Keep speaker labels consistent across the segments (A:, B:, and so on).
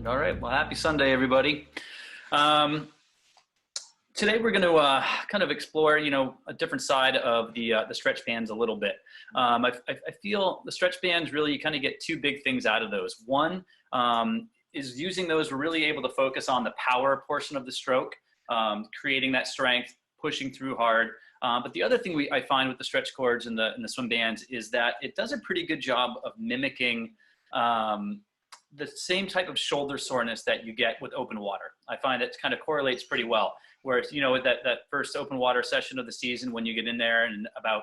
A: Good. All right. Well, happy Sunday, everybody. Um, Today we're going to kind of explore, a different side of the stretch bands a little bit. I feel the stretch bands really, you kind of get two big things out of those. One is using those, we're really able to focus on the power portion of the stroke, creating that strength, pushing through hard. But the other thing I find with the stretch cords and the swim bands is that it does a pretty good job of mimicking the same type of shoulder soreness that you get with open water. I find it kind of correlates pretty well. Whereas, that first open water session of the season, when you get in there and about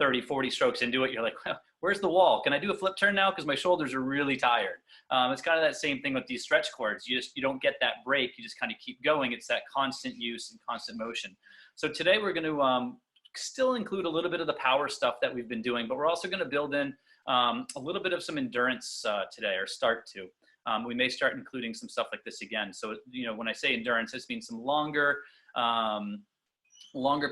A: 30, 40 strokes into it, you're like, well, where's the wall? Can I do a flip turn now? Because my shoulders are really tired. It's kind of that same thing with these stretch cords. You don't get that break. You just kind of keep going. It's that constant use and constant motion. So today we're going to still include a little bit of the power stuff that we've been doing, but we're also going to build in a little bit of some endurance today, or start to. We may start including some stuff like this again. So, when I say endurance, this means some longer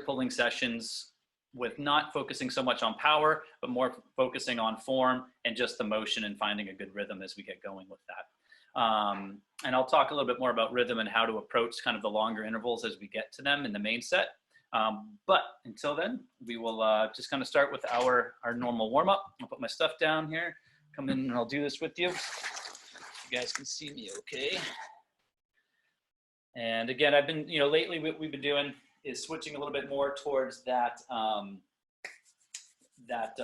A: pulling sessions with not focusing so much on power, but more focusing on form and just the motion and finding a good rhythm as we get going with that. And I'll talk a little bit more about rhythm and how to approach kind of the longer intervals as we get to them in the main set. But until then, we will just kind of start with our normal warm up. I'll put my stuff down here, come in and I'll do this with you. You guys can see me okay. And again, I've been, lately what we've been doing is switching a little bit more towards that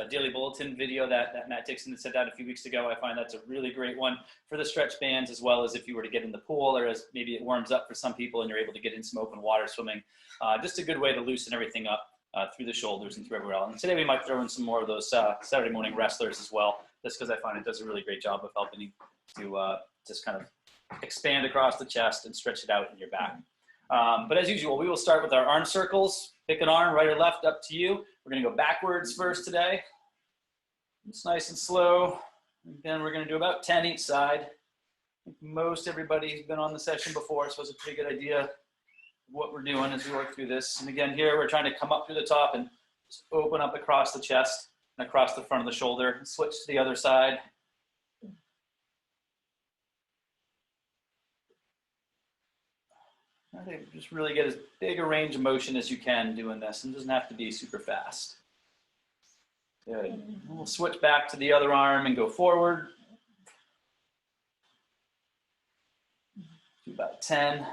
A: daily bulletin video that Matt Dixon sent out a few weeks ago. I find that's a really great one for the stretch bands, as well as if you were to get in the pool, or as maybe it warms up for some people and you're able to get in some open water swimming. Just a good way to loosen everything up through the shoulders and through everywhere else. And today we might throw in some more of those Saturday morning wrestlers as well, just because I find it does a really great job of helping you to just kind of expand across the chest and stretch it out in your back. But as usual, we will start with our arm circles. Pick an arm, right or left, up to you. We're going to go backwards first today. It's nice and slow. Then we're going to do about 10 each side. I think most everybody's been on the session before, so it's a pretty good idea of what we're doing as we work through this. And again, here we're trying to come up through the top and just open up across the chest and across the front of the shoulder. Switch to the other side. I think just really get as big a range of motion as you can doing this, and it doesn't have to be super fast. Good. We'll switch back to the other arm and go forward. Do about 10.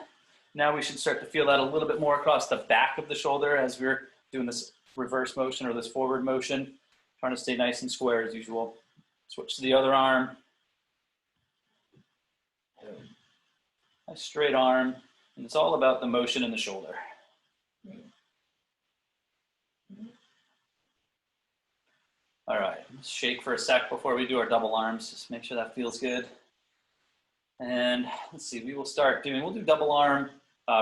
A: Now we should start to feel that a little bit more across the back of the shoulder as we're doing this reverse motion or this forward motion. Trying to stay nice and square as usual. Switch to the other arm. A straight arm. And it's all about the motion in the shoulder. All right, let's shake for a sec before we do our double arms. Just make sure that feels good. And let's see, we'll do double arm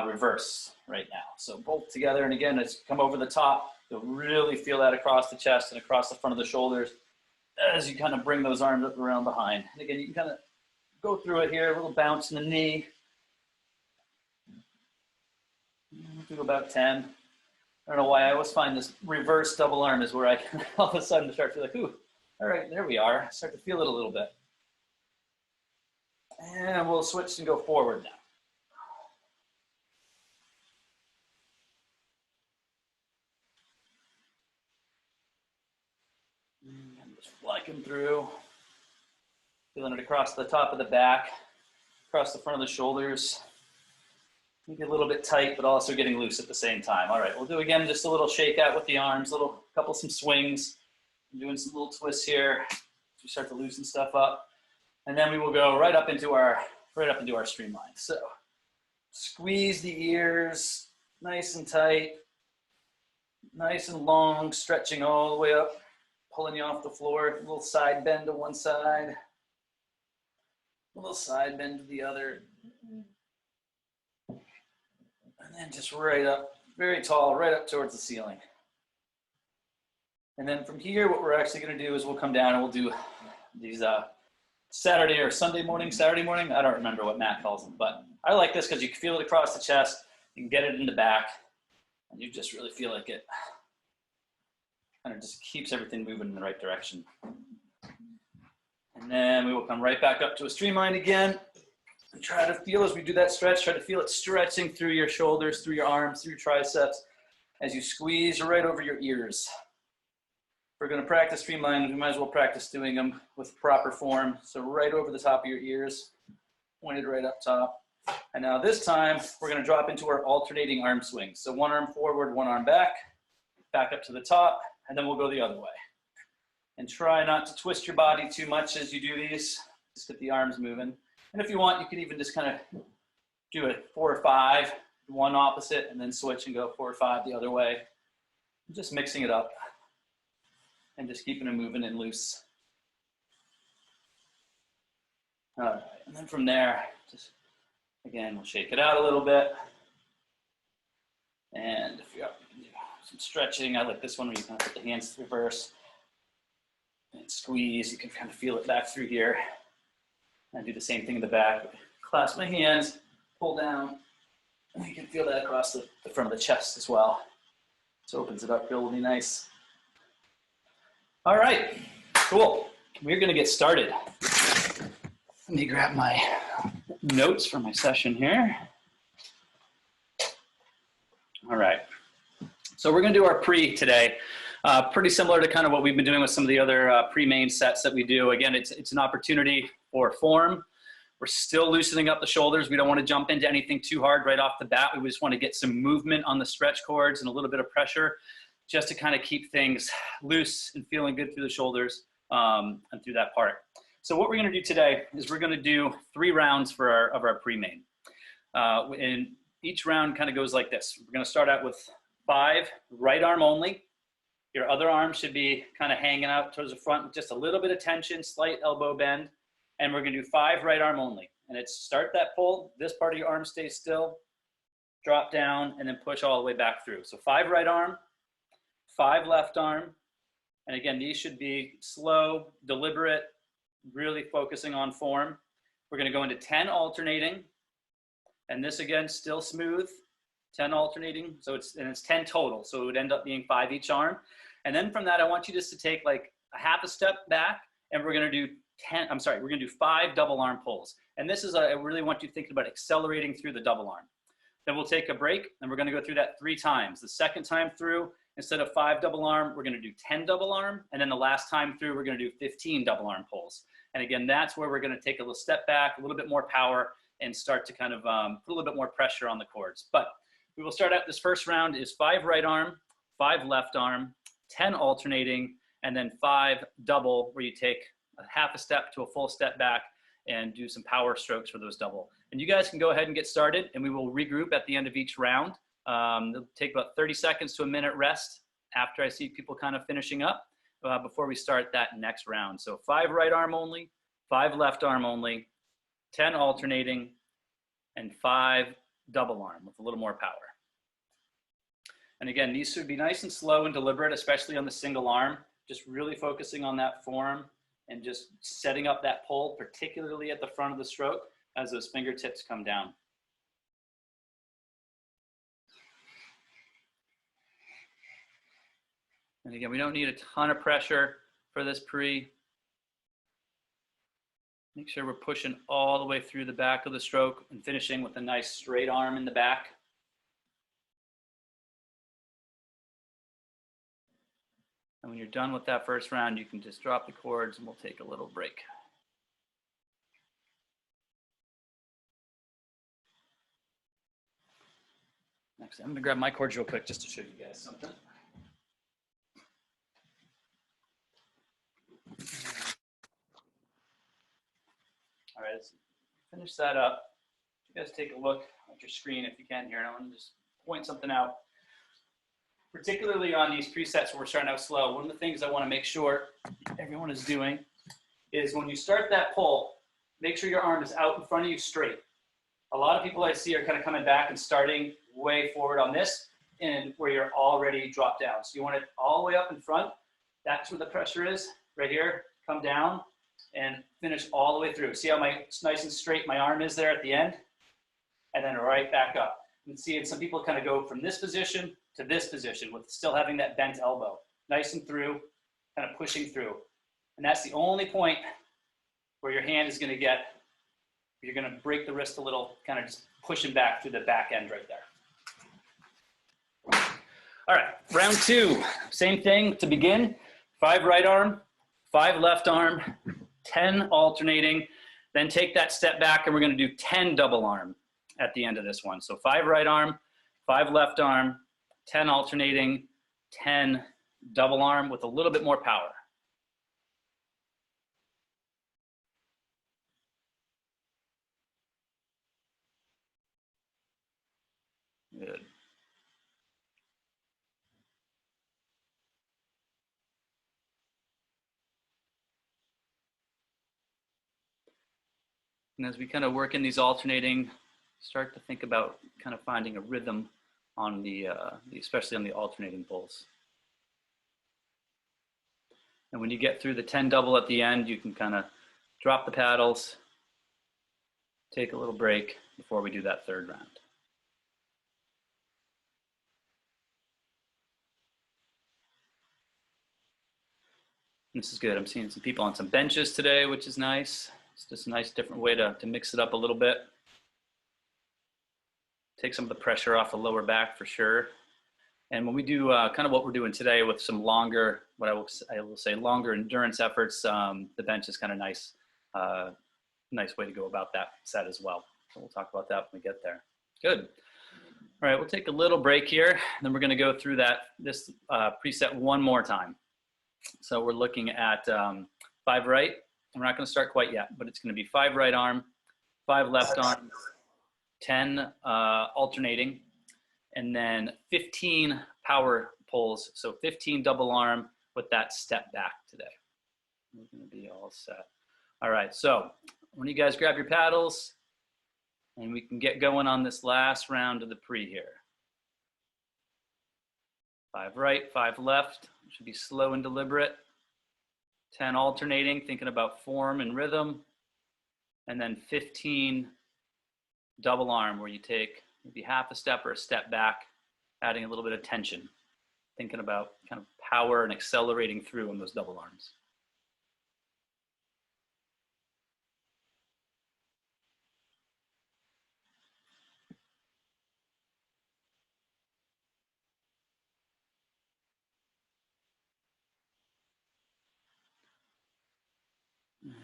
A: reverse right now. So both together, and again, let's come over the top. You'll really feel that across the chest and across the front of the shoulders as you kind of bring those arms up around behind. And again, you can kind of go through it here, a little bounce in the knee. Do about 10. I don't know why I always find this reverse double arm is where I can all of a sudden start to feel like, ooh, all right, there we are. Start to feel it a little bit. And we'll switch and go forward now. And just flicking through. Feeling it across the top of the back, across the front of the shoulders. Maybe a little bit tight, but also getting loose at the same time. All right, we'll do again just a little shake out with the arms, some swings. I'm doing some little twists here as we start to loosen stuff up. And then we will go right up into our streamline. So squeeze the ears nice and tight, nice and long, stretching all the way up, pulling you off the floor. A little side bend to one side, a little side bend to the other. And then just right up, very tall, right up towards the ceiling. And then from here, what we're actually going to do is we'll come down and we'll do these Saturday morning, I don't remember what Matt calls them, but I like this because you can feel it across the chest, you can get it in the back, and you just really feel like it kind of just keeps everything moving in the right direction. And then we will come right back up to a streamline again. try to feel as we do that stretch, try to feel it stretching through your shoulders, through your arms, through your triceps, as you squeeze right over your ears. If we're gonna practice streamlines, we might as well practice doing them with proper form. So right over the top of your ears, pointed right up top. And now this time, we're gonna drop into our alternating arm swings. So one arm forward, one arm back up to the top, and then we'll go the other way. And try not to twist your body too much as you do these. Just get the arms moving. And if you want, you can even just kind of do it 4 or 5, one opposite, and then switch and go 4 or 5 the other way. Just mixing it up and just keeping it moving and loose. All right, and then from there, just again, we'll shake it out a little bit. And if you're up, you can do some stretching. I like this one where you kind of put the hands reverse and squeeze. You can kind of feel it back through here. And do the same thing in the back. Clasp my hands, pull down, and you can feel that across the front of the chest as well. So opens it up really nice. All right, cool. We're gonna get started. Let me grab my notes for my session here. All right, so we're gonna do our pre today. Pretty similar to kind of what we've been doing with some of the other pre-main sets that we do. Again, it's an opportunity for form. We're still loosening up the shoulders. We don't want to jump into anything too hard right off the bat. We just want to get some movement on the stretch cords and a little bit of pressure just to kind of keep things loose and feeling good through the shoulders and through that part. So what we're going to do today is we're going to do 3 rounds for our pre-main. And each round kind of goes like this. We're going to start out with 5 right arm only. Your other arm should be kind of hanging out towards the front with just a little bit of tension, slight elbow bend. And we're gonna do 5 right arm only. And it's start that pull, this part of your arm stays still, drop down, and then push all the way back through. So 5 right arm, 5 left arm. And again, these should be slow, deliberate, really focusing on form. We're gonna go into 10 alternating. And this again, still smooth, 10 alternating. So it's 10 total. So it would end up being 5 each arm. And then from that, I want you just to take like a half a step back, and we're gonna do 5 double arm pulls. And this is, I really want you thinking about accelerating through the double arm. Then we'll take a break, and we're gonna go through that 3 times. The second time through, instead of 5 double arm, we're gonna do 10 double arm. And then the last time through, we're gonna do 15 double arm pulls. And again, that's where we're gonna take a little step back, a little bit more power, and start to kind of put a little bit more pressure on the cords. But we will start out, this first round is 5 right arm, 5 left arm, 10 alternating, and then 5 double, where you take a half a step to a full step back and do some power strokes for those double. And you guys can go ahead and get started, and we will regroup at the end of each round. It'll take about 30 seconds to a minute rest after I see people kind of finishing up before we start that next round. So 5 right arm only, 5 left arm only, 10 alternating, and 5 double arm with a little more power. And again, these should be nice and slow and deliberate, especially on the single arm, just really focusing on that form and just setting up that pull, particularly at the front of the stroke as those fingertips come down. And again, we don't need a ton of pressure for this pre. Make sure we're pushing all the way through the back of the stroke and finishing with a nice straight arm in the back. And when you're done with that first round, you can just drop the cords and we'll take a little break. Next, I'm gonna grab my cords real quick just to show you guys something. All right, let's finish that up. You guys take a look at your screen if you can here. And I want to just point something out. Particularly on these presets where we're starting out slow, one of the things I want to make sure everyone is doing is when you start that pull, make sure your arm is out in front of you straight. A lot of people I see are kind of coming back and starting way forward on this and where you're already dropped down. So you want it all the way up in front. That's where the pressure is, right here. Come down and finish all the way through. See how it's nice and straight my arm is there at the end? And then right back up. You can see some people kind of go from this position to this position with still having that bent elbow. Nice and through, kind of pushing through. And that's the only point where your hand is going to get You're going to break the wrist a little, kind of just pushing back through the back end right there. All right, round 2, same thing to begin. 5 right arm, 5 left arm, 10 alternating, then take that step back and we're going to do 10 double arm at the end of this one. So 5 right arm, 5 left arm, 10 alternating, 10 double arm with a little bit more power. Good. And as we kind of work in these alternating, start to think about kind of finding a rhythm on the especially on the alternating pulls. And when you get through the 10 double at the end, you can kind of drop the paddles, take a little break before we do that 3rd round. This is good. I'm seeing some people on some benches today, which is nice. It's just a nice different way to mix it up a little bit. Take some of the pressure off the lower back for sure. And when we do kind of what we're doing today with some longer, I will say longer endurance efforts, the bench is kind of nice, nice way to go about that set as well. So we'll talk about that when we get there. Good. All right, we'll take a little break here, and then we're going to go through this preset one more time. So we're looking at 5 right. We're not going to start quite yet, but it's going to be 5 right arm, 5 left arm, 10 alternating, and then 15 power pulls. So 15 double arm with that step back today. We're going to be all set. All right, so when you guys grab your paddles, and we can get going on this last round of the pre here. 5 right, 5 left. Should be slow and deliberate. 10 alternating, thinking about form and rhythm. And then 15 double arm, where you take maybe half a step or a step back, adding a little bit of tension. Thinking about kind of power and accelerating through on those double arms.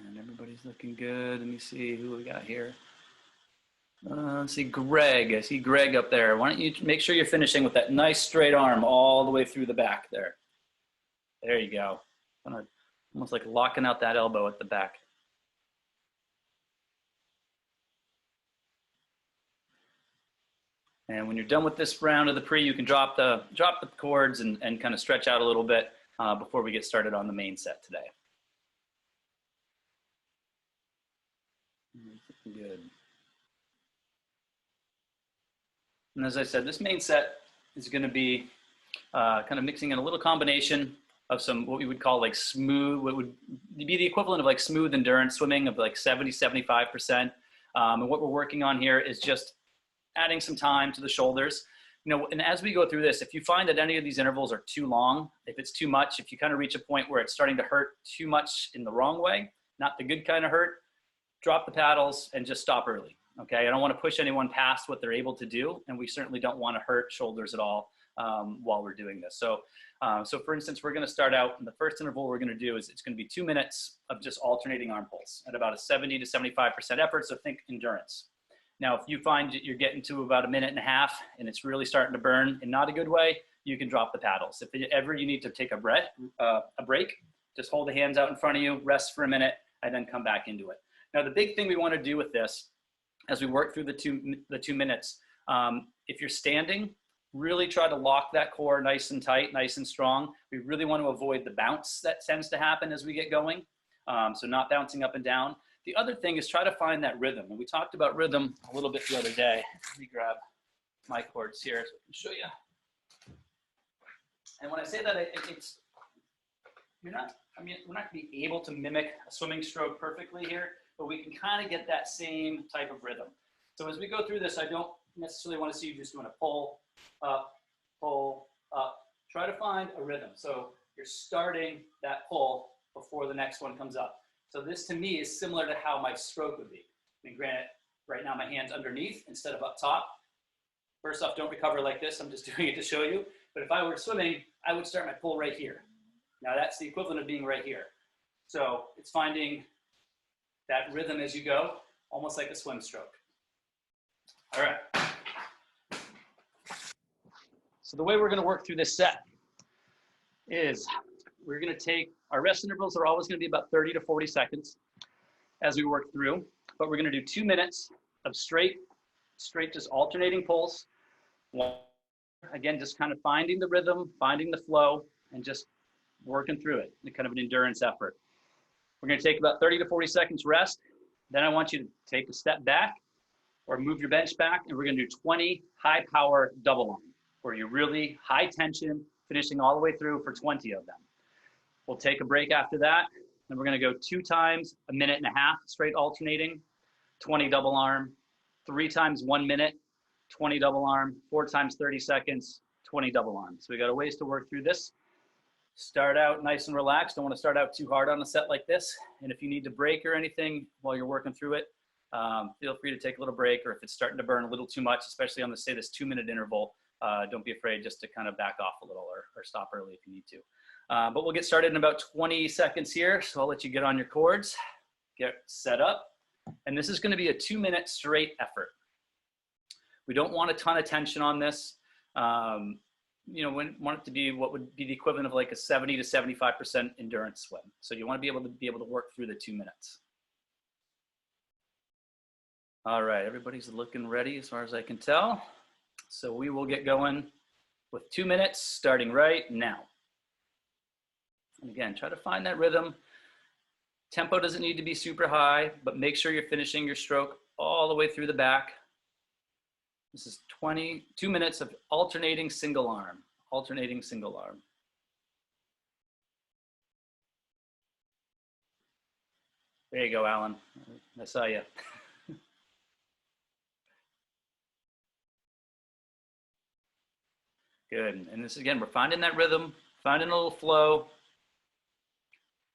A: And everybody's looking good. Let me see who we got here. Let's see, Greg. I see Greg up there. Why don't you make sure you're finishing with that nice straight arm all the way through the back there. There you go. Kind of almost like locking out that elbow at the back. And when you're done with this round of the pre, you can drop the chords and kind of stretch out a little bit before we get started on the main set today. Good. And as I said, this main set is going to be kind of mixing in a little combination of some what we would call like smooth, what would be the equivalent of like smooth endurance swimming of like 70–75%. And what we're working on here is just adding some time to the shoulders. You know, and as we go through this, if you find that any of these intervals are too long, if it's too much, if you kind of reach a point where it's starting to hurt too much in the wrong way, not the good kind of hurt, drop the paddles and just stop early. Okay, I don't want to push anyone past what they're able to do, and we certainly don't want to hurt shoulders at all while we're doing this. So, so for instance, we're going to start out, and the first interval we're going to do is it's going to be 2 minutes of just alternating arm pulls at about a 70–75% effort, so think endurance. Now, if you find that you're getting to about 1.5 minutes and it's really starting to burn in not a good way, you can drop the paddles. If ever you need to take a break, just hold the hands out in front of you, rest for a minute, and then come back into it. Now, the big thing we want to do with this, as we work through the two minutes, if you're standing, really try to lock that core nice and tight, nice and strong. We really want to avoid the bounce that tends to happen as we get going. So not bouncing up and down. The other thing is try to find that rhythm. And we talked about rhythm a little bit the other day. Let me grab my chords here so I can show you. And when I say that, we're not going to be able to mimic a swimming stroke perfectly here, but we can kind of get that same type of rhythm. So as we go through this, I don't necessarily want to see you just doing a pull, up, pull, up. Try to find a rhythm. So you're starting that pull before the next one comes up. So this to me is similar to how my stroke would be. I mean, granted, right now my hand's underneath instead of up top. First off, don't recover like this. I'm just doing it to show you. But if I were swimming, I would start my pull right here. Now that's the equivalent of being right here. So it's finding that rhythm as you go, almost like a swim stroke. All right. So the way we're gonna work through this set is we're gonna take, our rest intervals are always gonna be about 30 to 40 seconds as we work through, but we're gonna do 2 minutes of straight just alternating pulls. Again, just kind of finding the rhythm, finding the flow, and just working through it, kind of an endurance effort. We're gonna take about 30 to 40 seconds rest. Then I want you to take a step back or move your bench back, and we're gonna do 20 high power double arm, where you're really high tension, finishing all the way through for 20 of them. We'll take a break after that, and we're gonna go 2 times a minute and a half, straight alternating, 20 double arm, 3 times 1 minute, 20 double arm, 4 times 30 seconds, 20 double arm. So we got a ways to work through this. Start out nice and relaxed. Don't want to start out too hard on a set like this. And if you need to break or anything while you're working through it, feel free to take a little break, or if it's starting to burn a little too much, especially on the, say, this 2-minute interval, don't be afraid just to kind of back off a little or stop early if you need to. But we'll get started in about 20 seconds here. So I'll let you get on your cords, get set up. And this is going to be a 2-minute straight effort. We don't want a ton of tension on this. You know, we want it to be what would be the equivalent of like a 70 to 75% endurance swim. So you want to be able to work through the 2 minutes. All right, everybody's looking ready as far as I can tell. So we will get going with 2 minutes starting right now. And again, try to find that rhythm. Tempo doesn't need to be super high, but make sure you're finishing your stroke all the way through the back. This is 2 minutes of alternating single arm, alternating single arm. There you go, Alan. I saw you. Good. And this, again, we're finding that rhythm, finding a little flow.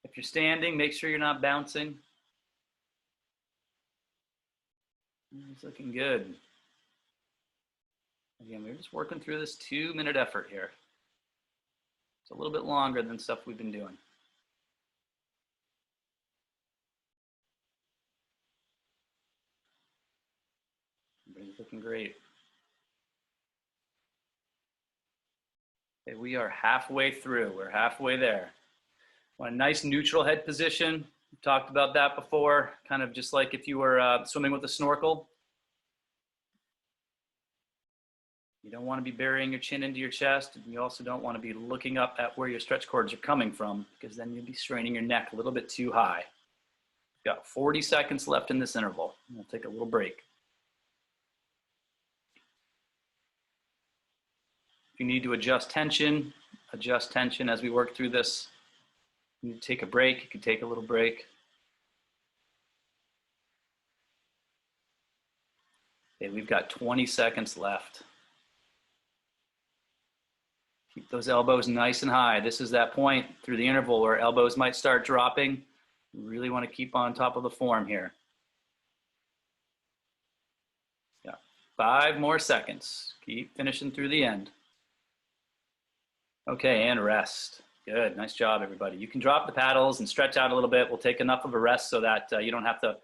A: If you're standing, make sure you're not bouncing. It's looking good. Again, we're just working through this 2-minute effort here. It's a little bit longer than stuff we've been doing. Everybody's looking great. Okay, we are halfway through. We're halfway there. Want a nice neutral head position. We talked about that before, kind of just like if you were swimming with a snorkel. You don't want to be burying your chin into your chest. And you also don't want to be looking up at where your stretch cords are coming from, because then you'll be straining your neck a little bit too high. We've got 40 seconds left in this interval. We'll take a little break. If you need to adjust tension as we work through this. You need to take a break, you can take a little break. Okay, we've got 20 seconds left. Keep those elbows nice and high. This is that point through the interval where elbows might start dropping. You really want to keep on top of the form here. Yeah, 5 more seconds. Keep finishing through the end. Okay, and rest. Good, nice job, everybody. You can drop the paddles and stretch out a little bit. We'll take enough of a rest so that you don't have to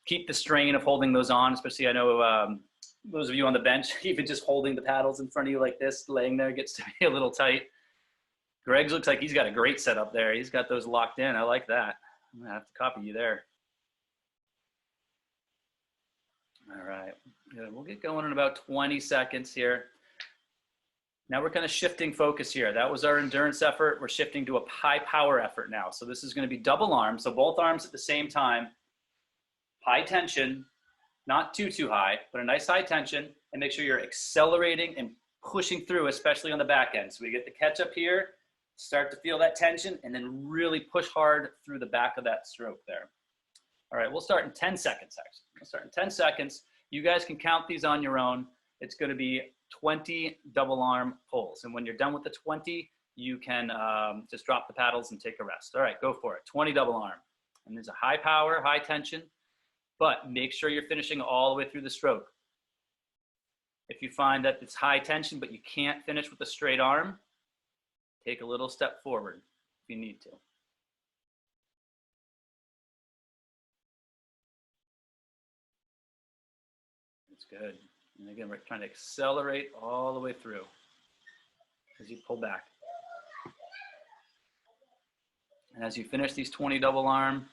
A: keep the strain of holding those on, especially I know those of you on the bench, even just holding the paddles in front of you like this, laying there gets to be a little tight. Greg's looks like he's got a great setup there. He's got those locked in. I like that. I'm gonna have to copy you there. All right, good. We'll get going in about 20 seconds here. Now we're kind of shifting focus here. That was our endurance effort. We're shifting to a high power effort now. So this is going to be double arms. So both arms at the same time, high tension, not too high, but a nice high tension, and make sure you're accelerating and pushing through, especially on the back end. So we get the catch up here, start to feel that tension, and then really push hard through the back of that stroke there. All right, we'll start in 10 seconds, actually. We'll start in 10 seconds. You guys can count these on your own. It's going to be 20 double arm pulls. And when you're done with the 20, you can just drop the paddles and take a rest. All right, go for it. 20 double arm. And there's a high power, high tension, but make sure you're finishing all the way through the stroke. If you find that it's high tension, but you can't finish with a straight arm, take a little step forward if you need to. That's good. And again, we're trying to accelerate all the way through as you pull back. And as you finish these 20 double arm,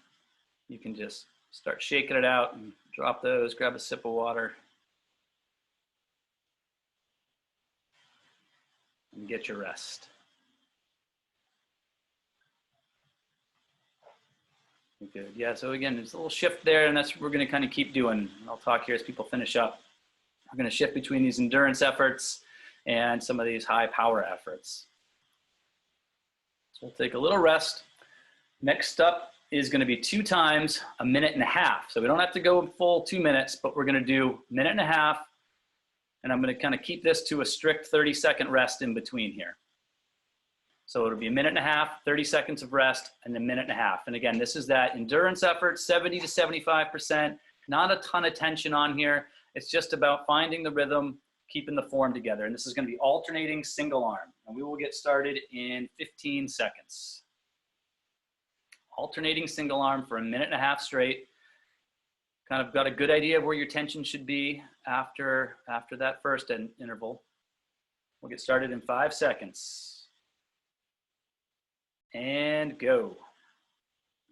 A: you can just start shaking it out and drop those, grab a sip of water, and get your rest. Good. Yeah, so again, there's a little shift there, and that's what we're going to kind of keep doing. I'll talk here as people finish up. We're going to shift between these endurance efforts and some of these high power efforts. So we'll take a little rest. Next up is going to be 2 times a minute and a half. So we don't have to go full 2 minutes, but we're going to do a minute and a half. And I'm going to kind of keep this to a strict 30-second rest in between here. So it'll be a minute and a half, 30 seconds of rest, and a minute and a half. And again, this is that endurance effort, 70 to 75%, not a ton of tension on here. It's just about finding the rhythm, keeping the form together. And this is going to be alternating single arm. And we will get started in 15 seconds. Alternating single arm for a minute and a half straight. Kind of got a good idea of where your tension should be after that first interval. We'll get started in 5 seconds. And go.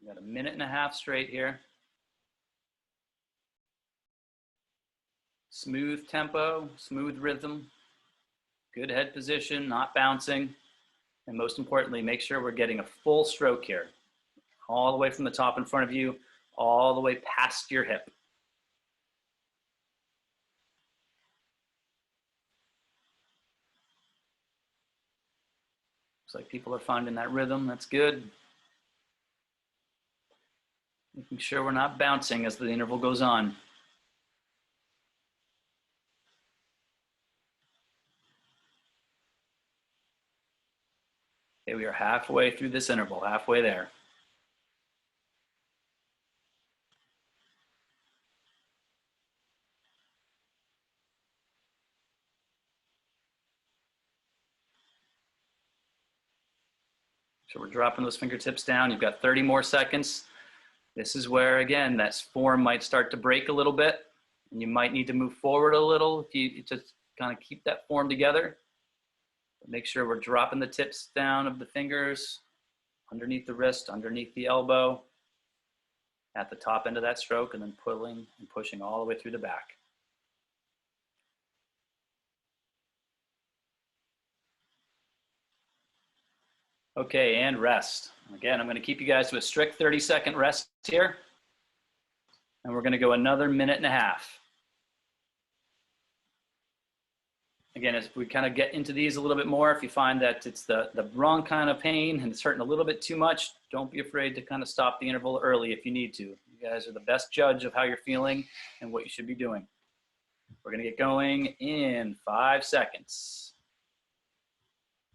A: We got a minute and a half straight here. Smooth tempo, smooth rhythm, good head position, not bouncing. And most importantly, make sure we're getting a full stroke here. All the way from the top in front of you, all the way past your hip. Looks like people are finding that rhythm. That's good. Making sure we're not bouncing as the interval goes on. Okay, we are halfway through this interval, halfway there. So we're dropping those fingertips down. You've got 30 more seconds. This is where, again, that form might start to break a little bit, and you might need to move forward a little if you just kind of keep that form together. Make sure we're dropping the tips down of the fingers, underneath the wrist, underneath the elbow, at the top end of that stroke, and then pulling and pushing all the way through the back. Okay, and rest. Again, I'm going to keep you guys to a strict 30-second rest here. And we're going to go another minute and a half. Again, as we kind of get into these a little bit more, if you find that it's the wrong kind of pain and it's hurting a little bit too much, don't be afraid to kind of stop the interval early if you need to. You guys are the best judge of how you're feeling and what you should be doing. We're going to get going in 5 seconds.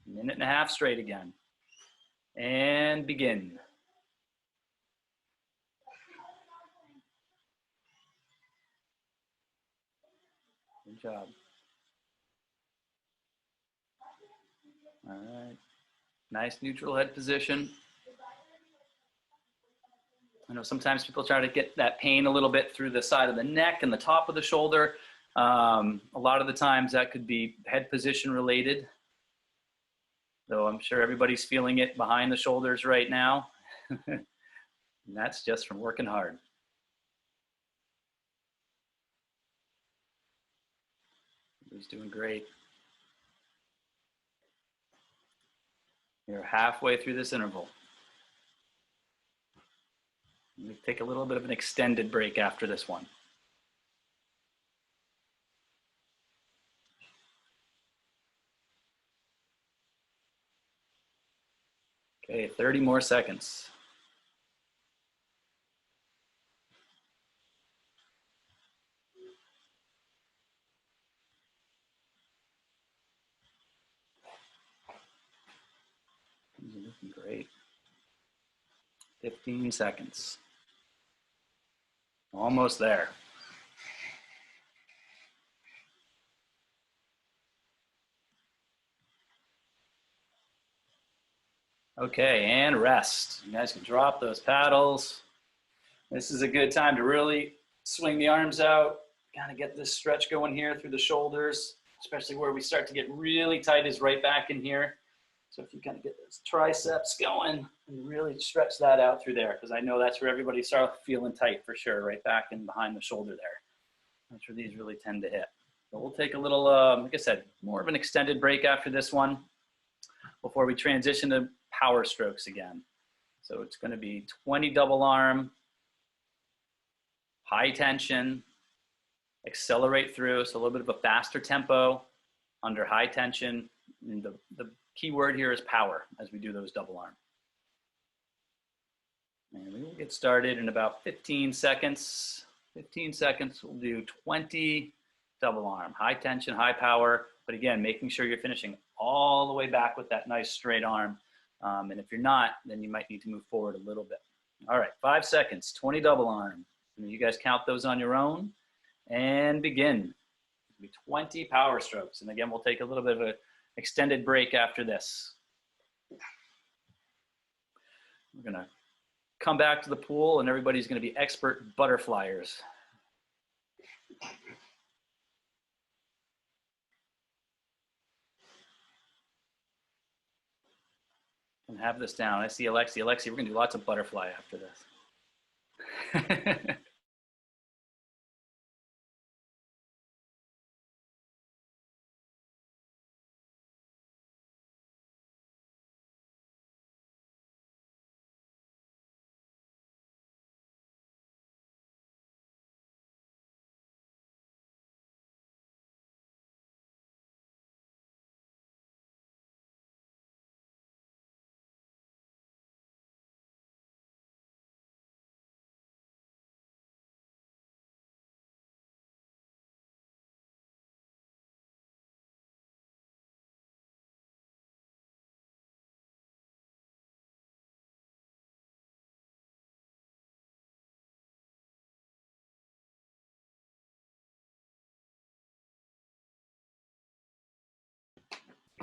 A: Minute and a half straight again. And begin. Good job. All right. Nice neutral head position. I know sometimes people try to get that pain a little bit through the side of the neck and the top of the shoulder. A lot of the times that could be head position related. Though I'm sure everybody's feeling it behind the shoulders right now. And that's just from working hard. He's doing great. You're halfway through this interval. We take a little bit of an extended break after this one. Okay, 30 more seconds. You're looking great. 15 seconds. Almost there. Okay, and rest. You guys can drop those paddles. This is a good time to really swing the arms out, kind of get this stretch going here through the shoulders, especially where we start to get really tight is right back in here. So if you kind of get those triceps going and really stretch that out through there, because I know that's where everybody starts feeling tight for sure, right back and behind the shoulder there. That's where these really tend to hit. So we'll take a little, like I said, more of an extended break after this one before we transition to power strokes again. So it's going to be 20 double arm, high tension, accelerate through, so a little bit of a faster tempo under high tension. And the key word here is power as we do those double arm. And we will get started in about 15 seconds. 15 seconds, we'll do 20 double arm, high tension, high power, but again, making sure you're finishing all the way back with that nice straight arm. And if you're not, then you might need to move forward a little bit. All right, 5 seconds, 20 double arm. And you guys count those on your own and begin. 20 power strokes. And again, we'll take a little bit of an extended break after this. We're gonna come back to the pool and everybody's gonna be expert butterflyers. And have this down. I see Alexi. Alexi, we're gonna do lots of butterfly after this.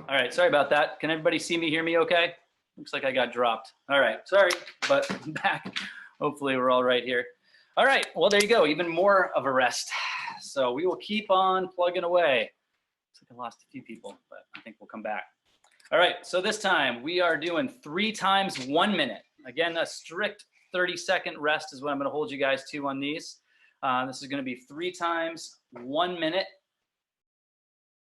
A: All right, sorry about that. Can everybody see me, hear me okay? Looks like I got dropped. All right, sorry, but I'm back. Hopefully we're all right here. All right, well, there you go, even more of a rest. So we will keep on plugging away. Looks like I lost a few people, but I think we'll come back. All right, so this time we are doing 3 times 1 minute. Again, a strict 30-second rest is what I'm gonna hold you guys to on these. This is gonna be 3 times 1 minute.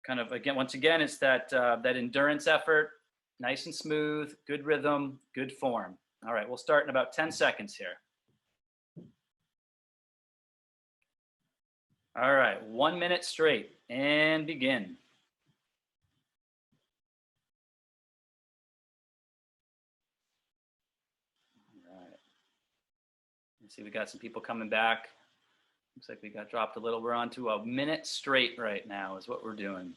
A: Kind of, again, once again, it's that endurance effort, nice and smooth, good rhythm, good form. All right, we'll start in about 10 seconds here. All right, 1 minute straight and begin. All right. Let's see, we got some people coming back. Looks like we got dropped a little. We're on to a minute straight right now is what we're doing.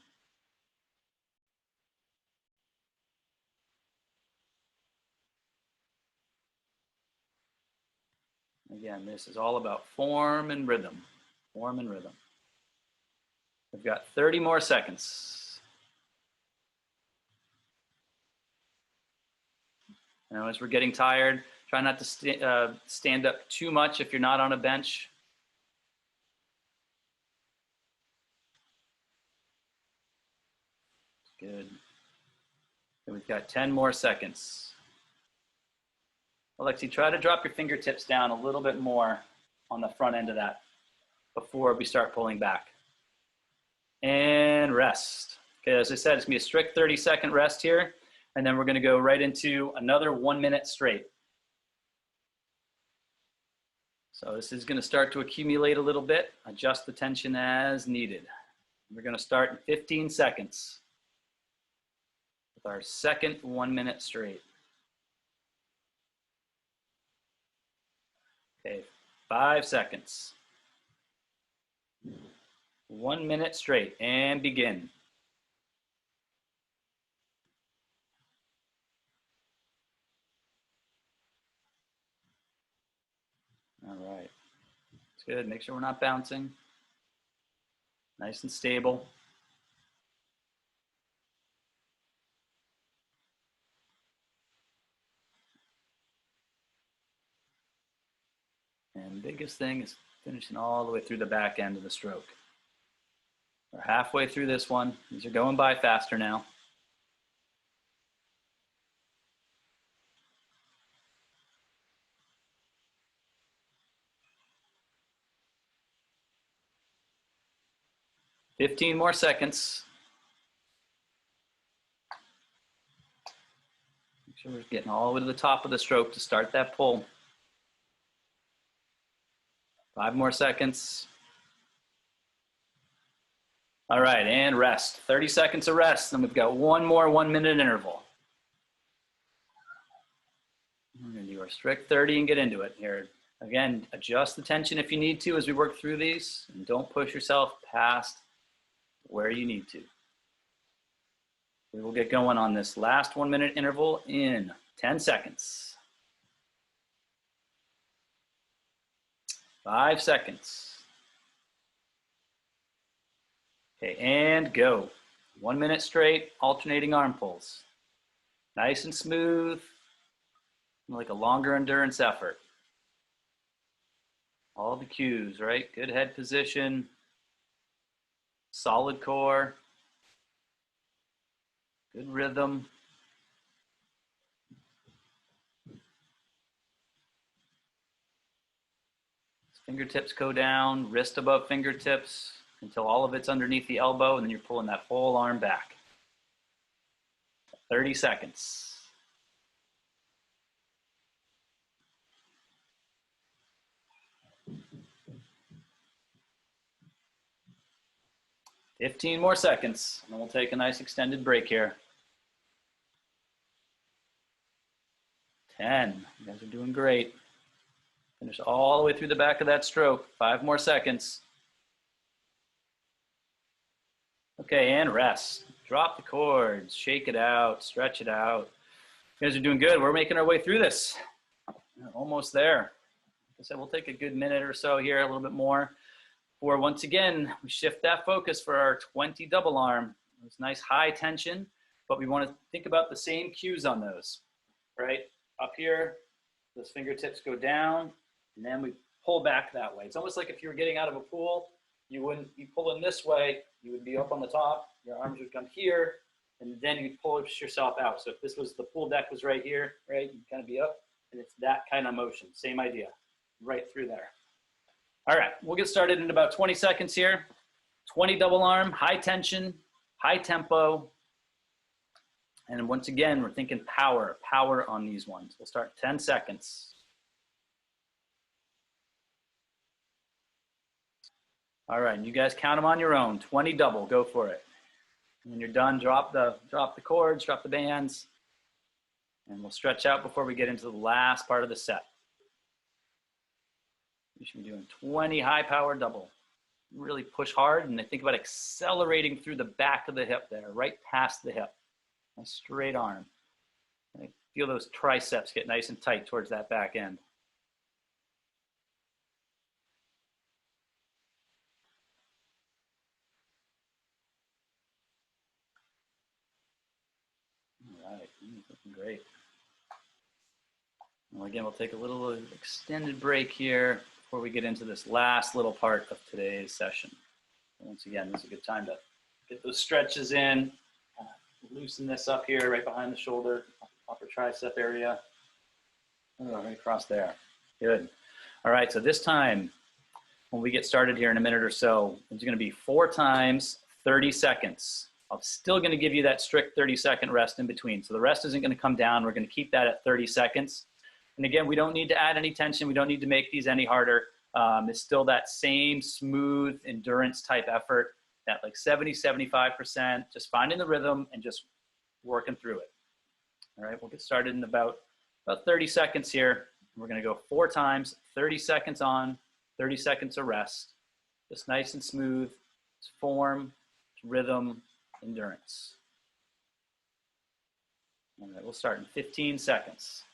A: Again, this is all about form and rhythm. Form and rhythm. We've got 30 more seconds. Now, as we're getting tired, try not to stand up too much if you're not on a bench. Good. And we've got 10 more seconds. Alexi, try to drop your fingertips down a little bit more on the front end of that before we start pulling back. And rest. Okay, as I said, it's gonna be a strict 30-second rest here, and then we're gonna go right into another 1 minute straight. So this is gonna start to accumulate a little bit, adjust the tension as needed. We're gonna start in 15 seconds with our second 1 minute straight. Okay, 5 seconds. 1 minute straight and begin. All right, Looks good. Make sure we're not bouncing. Nice and stable. And the biggest thing is finishing all the way through the back end of the stroke. We're halfway through this one. These are going by faster now. "15 more seconds." Make sure we're getting all the way to the top of the stroke to start that pull. 5 more seconds. All right, and rest. 30 seconds of rest. Then we've got one more 1-minute interval. We're going to do our strict 30 and get into it here. Again, adjust the tension if you need to as we work through these, and don't push yourself past where you need to. We will get going on this last 1-minute interval in 10 seconds. 5 seconds. Okay, and go. 1 minute straight, alternating arm pulls. Nice and smooth, like a longer endurance effort. All the cues, right? Good head position, solid core, good rhythm. Fingertips go down, wrist above fingertips until all of it's underneath the elbow, and then you're pulling that whole arm back. 30 seconds. "15 more seconds, and then we'll take a nice extended break here. 10. You guys are doing great. Finish all the way through the back of that stroke. 5 more seconds. Okay, and rest. Drop the cords, shake it out, stretch it out. You guys are doing good. We're making our way through this. We're almost there. Like I said, we'll take a good minute or so here, a little bit more. Or once again, we shift that focus for our 20 double arm. It's nice high tension, but we want to think about the same cues on those, right? Up here, those fingertips go down, and then we pull back that way. It's almost like if you were getting out of a pool, you wouldn't be pulling this way, you would be up on the top, your arms would come here, and then you'd push yourself out. So if this was, the pool deck was right here, right, you'd kind of be up, and it's that kind of motion, same idea, right through there. All right, we'll get started in about 20 seconds here. 20 double arm, high tension, high tempo. And once again, we're thinking power on these ones. We'll start 10 seconds. All right, and you guys count them on your own. 20 double, go for it. When you're done, drop the cords, drop the bands, and we'll stretch out before we get into the last part of the set. You should be doing 20 high power double. Really push hard, and I think about accelerating through the back of the hip there, right past the hip. A straight arm. I feel those triceps get nice and tight towards that back end. All right, looking great. Well, again, we'll take a little extended break here before we get into this last little part of today's session. Once again, this is a good time to get those stretches in, loosen this up here right behind the shoulder, upper tricep area, right across there. Good. All right, so this time, when we get started here in a minute or so, it's going to be 4 times 30 seconds. I'm still going to give you that strict 30-second rest in between. So the rest isn't going to come down. We're going to keep that at 30 seconds. And again, we don't need to add any tension. We don't need to make these any harder. It's still that same smooth endurance type effort, that like 70, 75%, just finding the rhythm and just working through it. All right, we'll get started in about 30 seconds here. We're going to go 4 times, 30 seconds on, 30 seconds of rest. Just nice and smooth. It's form, it's rhythm, endurance. All right, we'll start in 15 seconds.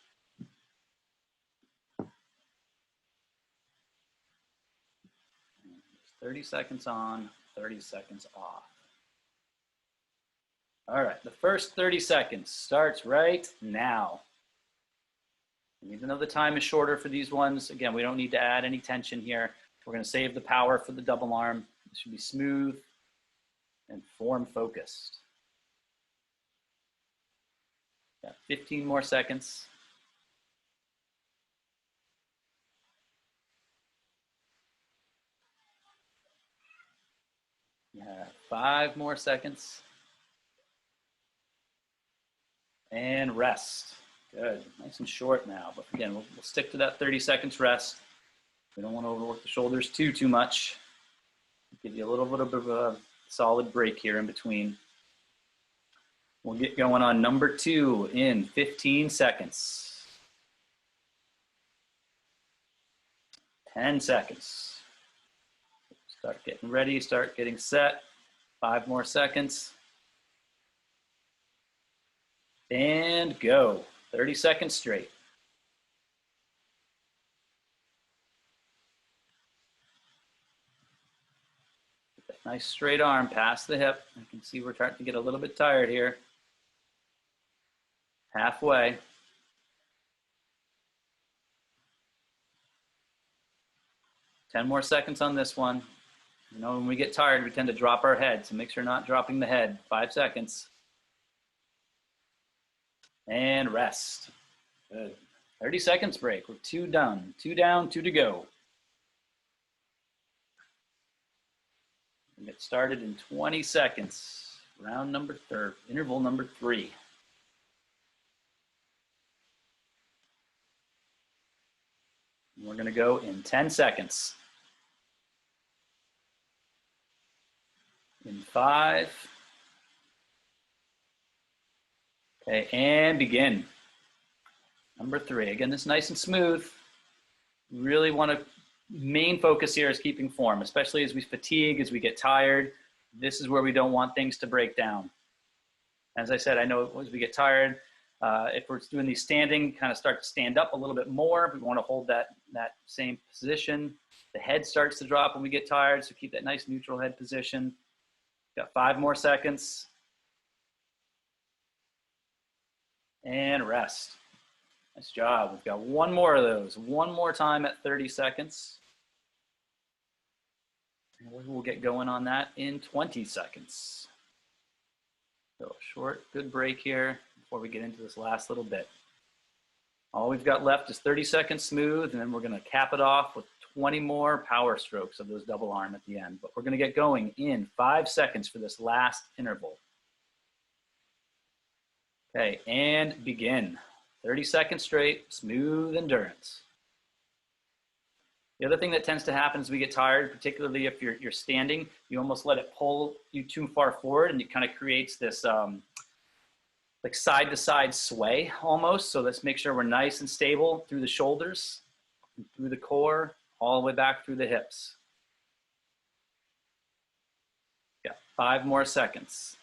A: 30 seconds on, 30 seconds off. All right, the first 30 seconds starts right now. And even though the time is shorter for these ones, again, we don't need to add any tension here. We're going to save the power for the double arm. It should be smooth and form focused. Got 15 more seconds. You have 5 more seconds. And rest. Good, nice and short now. But again, we'll stick to that 30 seconds rest. We don't want to overwork the shoulders too much. Give you a little bit of a solid break here in between. We'll get going on number 2 in 15 seconds. 10 seconds. Start getting ready, start getting set. 5 more seconds. And go. 30 seconds straight. Nice straight arm past the hip. I can see we're starting to get a little bit tired here. Halfway. Ten more seconds on this one. You know, when we get tired, we tend to drop our head, so make sure not dropping the head. 5 seconds. And rest. Good. 30 seconds break. We're 2 done. 2 down, 2 to go. We'll get started in 20 seconds. Round number 3, interval number 3. And we're going to go in 10 seconds. In 5. Okay, and begin. Number 3. Again, this is nice and smooth. Really want to, main focus here is keeping form, especially as we fatigue, as we get tired. This is where we don't want things to break down. As I said, I know as we get tired, if we're doing these standing, kind of start to stand up a little bit more. We want to hold that same position. The head starts to drop when we get tired, so keep that nice neutral head position. Got 5 more seconds. And rest. Nice job. We've got 1 more of those. 1 more time at 30 seconds. And we'll get going on that in 20 seconds. So a short, good break here before we get into this last little bit. All we've got left is 30 seconds smooth, and then we're going to cap it off with 20 more power strokes of those double arm at the end. But we're going to get going in 5 seconds for this last interval. Okay, and begin. 30 seconds straight, smooth endurance. The other thing that tends to happen is we get tired, particularly if you're standing, you almost let it pull you too far forward, and it kind of creates this like side to side sway almost. So let's make sure we're nice and stable through the shoulders, through the core, all the way back through the hips. Yeah, 5 more seconds.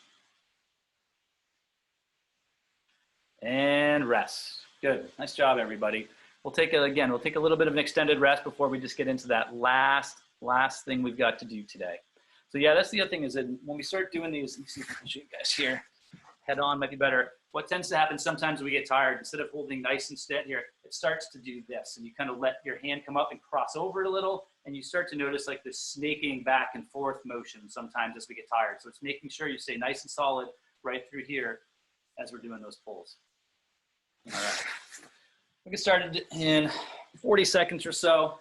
A: And rest. Good. Nice job, everybody. We'll take a little bit of an extended rest before we just get into that last thing we've got to do today. So yeah, that's the other thing is that when we start doing these, let me see if I can show you guys here. Head on might be better. What tends to happen sometimes we get tired, instead of holding nice and steady here, it starts to do this, and you kind of let your hand come up and cross over it a little, and you start to notice like this snaking back and forth motion sometimes as we get tired. So it's making sure you stay nice and solid right through here as we're doing those pulls. All right, we'll get started in 40 seconds or so.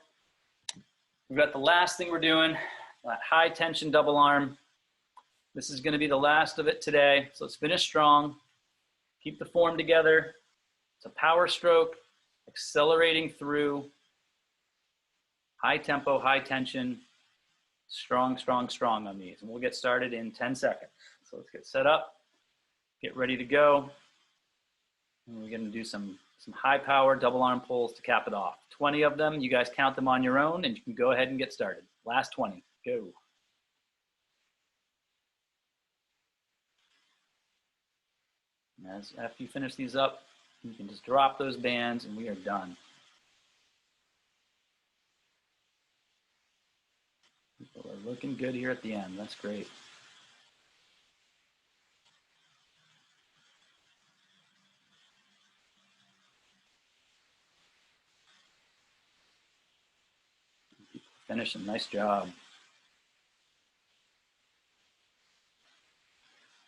A: We've got the last thing we're doing, that high tension double arm. This is going to be the last of it today. So let's finish strong. Keep the form together. It's a power stroke, accelerating through. High tempo, high tension. Strong, strong, strong on these. And we'll get started in 10 seconds. So let's get set up. Get ready to go. And we're going to do some high power double arm pulls to cap it off. 20 of them. You guys count them on your own, and you can go ahead and get started. Last 20. Go. After you finish these up, you can just drop those bands, and we are done. People are looking good here at the end. That's great. Finishing, nice job.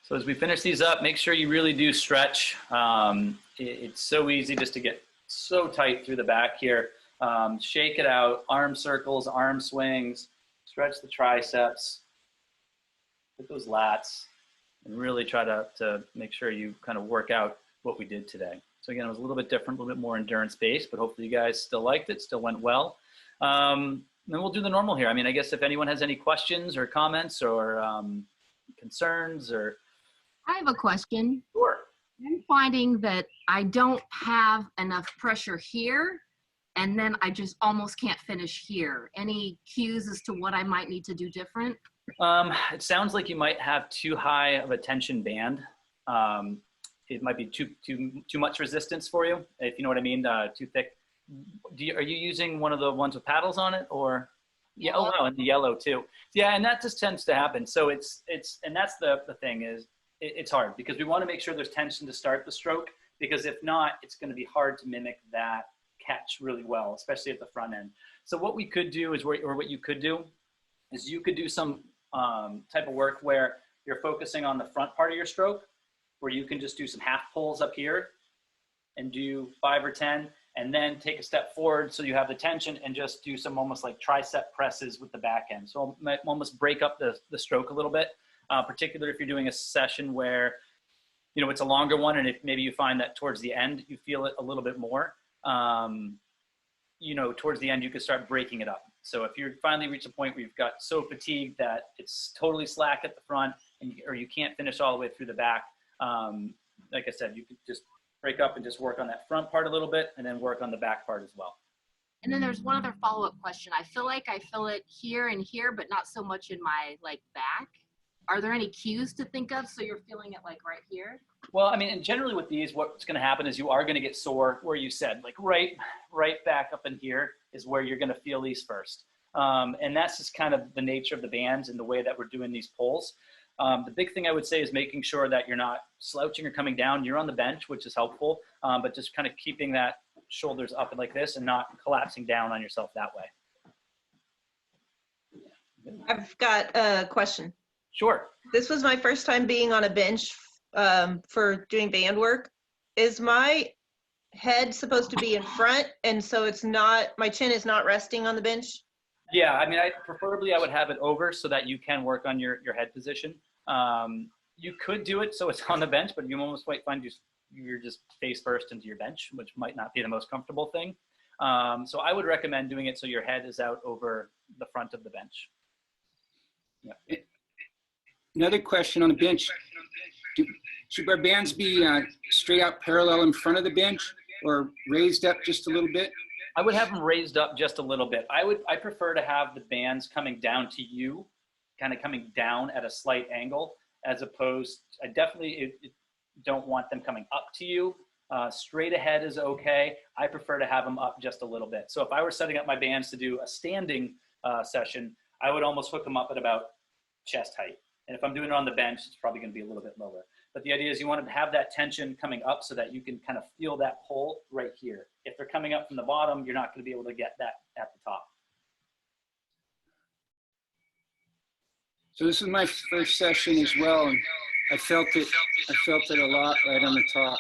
A: So as we finish these up, make sure you really do stretch. It's so easy just to get so tight through the back here. Shake it out, arm circles, arm swings, stretch the triceps, hit those lats, and really try to make sure you kind of work out what we did today. So again, it was a little bit different, a little bit more endurance based, but hopefully you guys still liked it, still went well. Then we'll do the normal here. I mean, I guess if anyone has any questions or comments or concerns or.
B: I have a question.
A: Sure.
B: I'm finding that I don't have enough pressure here, and then I just almost can't finish here. Any cues as to what I might need to do different?
A: It sounds like you might have too high of a tension band. It might be too much resistance for you, if you know what I mean, too thick. Are you using one of the ones with paddles on it, or? Yeah, oh wow, and the yellow too. Yeah, and that just tends to happen. So and that's the thing is, it's hard because we want to make sure there's tension to start the stroke, because if not, it's going to be hard to mimic that catch really well, especially at the front end. So what we could do is, or what you could do is you could do some type of work where you're focusing on the front part of your stroke, where you can just do some half pulls up here and do 5 or 10, and then take a step forward so you have the tension and just do some almost like tricep presses with the back end. So almost break up the stroke a little bit. Particularly if you're doing a session where, you know, it's a longer one, and if maybe you find that towards the end, you feel it a little bit more, you know, towards the end, you could start breaking it up. So if you finally reach a point where you've got so fatigued that it's totally slack at the front, or you can't finish all the way through the back, like I said, you could just break up and just work on that front part a little bit and then work on the back part as well.
B: And then there's one other follow-up question. I feel like I feel it here and here, but not so much in my like back. Are there any cues to think of so you're feeling it like right here?
A: Well, I mean, and generally with these, what's going to happen is you are going to get sore where you said, like right back up in here is where you're going to feel these first. And that's just kind of the nature of the bands and the way that we're doing these pulls. The big thing I would say is making sure that you're not slouching or coming down. You're on the bench, which is helpful, but just kind of keeping that shoulders up like this and not collapsing down on yourself that way.
C: I've got a question.
A: Sure.
C: This was my first time being on a bench for doing band work. Is my head supposed to be in front, and so it's not, my chin is not resting on the bench?
A: Yeah, I mean, preferably I would have it over so that you can work on your head position. You could do it so it's on the bench, but you almost might find you're just face first into your bench, which might not be the most comfortable thing. So I would recommend doing it so your head is out over the front of the bench. Yeah.
D: Another question on the bench. Should our bands be straight out parallel in front of the bench or raised up just a little bit?
A: I would have them raised up just a little bit. I prefer to have the bands coming down to you, kind of coming down at a slight angle, as opposed, I definitely don't want them coming up to you. Straight ahead is okay. I prefer to have them up just a little bit. So if I were setting up my bands to do a standing session, I would almost hook them up at about chest height. And if I'm doing it on the bench, it's probably going to be a little bit lower. But the idea is you want to have that tension coming up so that you can kind of feel that pull right here. If they're coming up from the bottom, you're not going to be able to get that at the top.
D: So this is my first session as well, and I felt it a lot right on the top.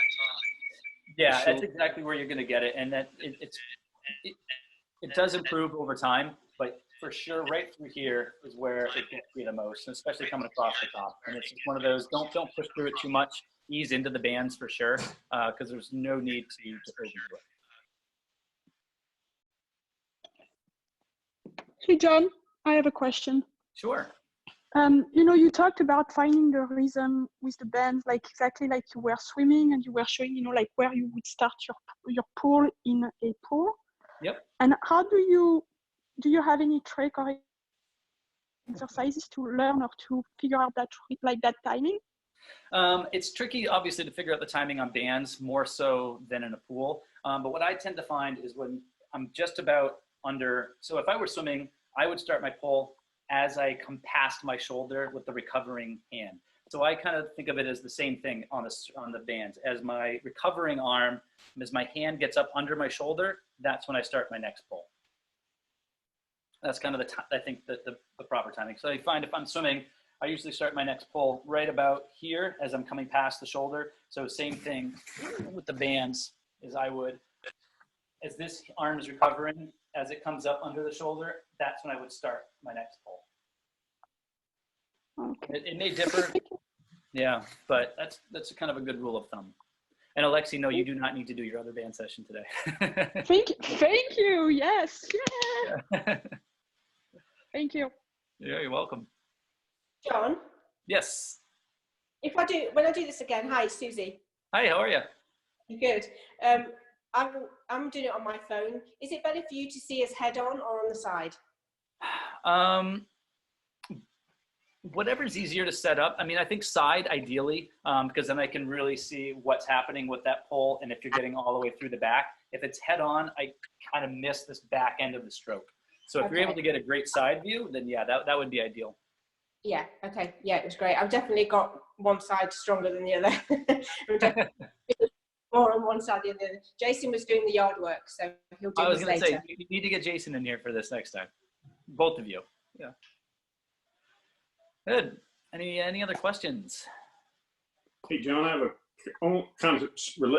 A: Yeah, that's exactly where you're going to get it. And that it does improve over time, but for sure, right through here is where it gets you the most, especially coming across the top. And it's just one of those, don't push through it too much. Ease into the bands for sure, because there's no need to overdo it.
E: Hey, John, I have a question.
A: Sure.
E: You know, you talked about finding the rhythm with the band, like exactly like you were swimming and you were showing, you know, like where you would start your pull in a pool.
A: Yep.
E: And how do you have any trick or exercises to learn or to figure out that timing?
A: It's tricky, obviously, to figure out the timing on bands more so than in a pool. But what I tend to find is when I'm just about under, so if I were swimming, I would start my pull as I come past my shoulder with the recovering hand. So I kind of think of it as the same thing on the bands. As my recovering arm, as my hand gets up under my shoulder, that's when I start my next pull. That's kind of I think the proper timing. So I find if I'm swimming, I usually start my next pull right about here as I'm coming past the shoulder. So same thing with the bands as I would, as this arm is recovering, as it comes up under the shoulder, that's when I would start my next pull.
E: Okay.
A: It may differ, yeah, but that's kind of a good rule of thumb. And Alexi, no, you do not need to do your other band session today.
E: Thank you. Yes. Yeah. Thank you.
A: Yeah, you're welcome.
F: John,
A: Yes.
F: when I do this again, hi, it's Susie.
A: Hi, how are you?
F: Good. I'm doing it on my phone. Is it better for you to see us head on or on the side?
A: Whatever's easier to set up. I mean, I think side ideally, because then I can really see what's happening with that pole. And if you're getting all the way through the back, if it's head on, I kind of miss this back end of the stroke. So if you're able to get a great side view, then yeah, that would be ideal.
F: Yeah, okay. Yeah, it was great. I've definitely got one side stronger than the other. I'm definitely more on one side than the other. Jason was doing the yard work, so he'll do
A: I was
F: this
A: going to
F: later.
A: say, you need to get Jason in here for this next time. Both of you. Yeah. Good. Any other questions?
G: Hey, John, I have a kind of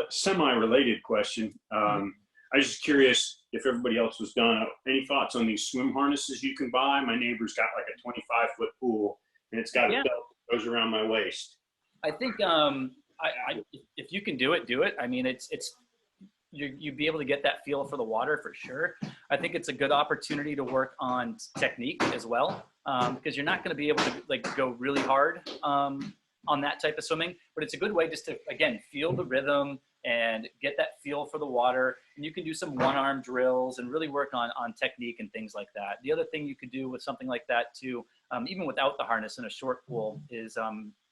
G: semi-related question. I was just curious if everybody else was done. Any thoughts on these swim harnesses you can buy? My neighbor's got like a 25-foot pool, and it's got a belt that goes around my waist.
A: I think if you can do it, do it. I mean, you'd be able to get that feel for the water for sure. I think it's a good opportunity to work on technique as well, because you're not going to be able to like go really hard on that type of swimming, but it's a good way just to, again, feel the rhythm and get that feel for the water. And you can do some one-arm drills and really work on technique and things like that. The other thing you could do with something like that too, even without the harness in a short pool, is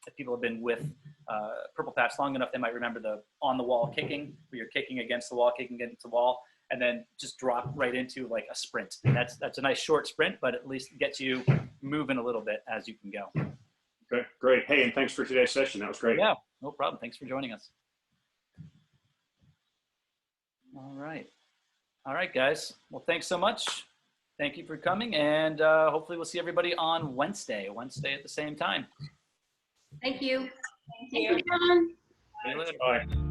A: if people have been with Purple Patch long enough, they might remember the on-the-wall kicking, where you're kicking against the wall, kicking against the wall, and then just drop right into like a sprint. And that's a nice short sprint, but at least gets you moving a little bit as you can go.
G: Okay, great. Hey, and thanks for today's session. That was great.
A: Yeah, no problem. Thanks for joining us. All right, guys. Well, thanks so much. Thank you for coming, and hopefully we'll see everybody on Wednesday at the same time.
B: Thank you.
F: Thank you.
A: See you later.
G: Bye.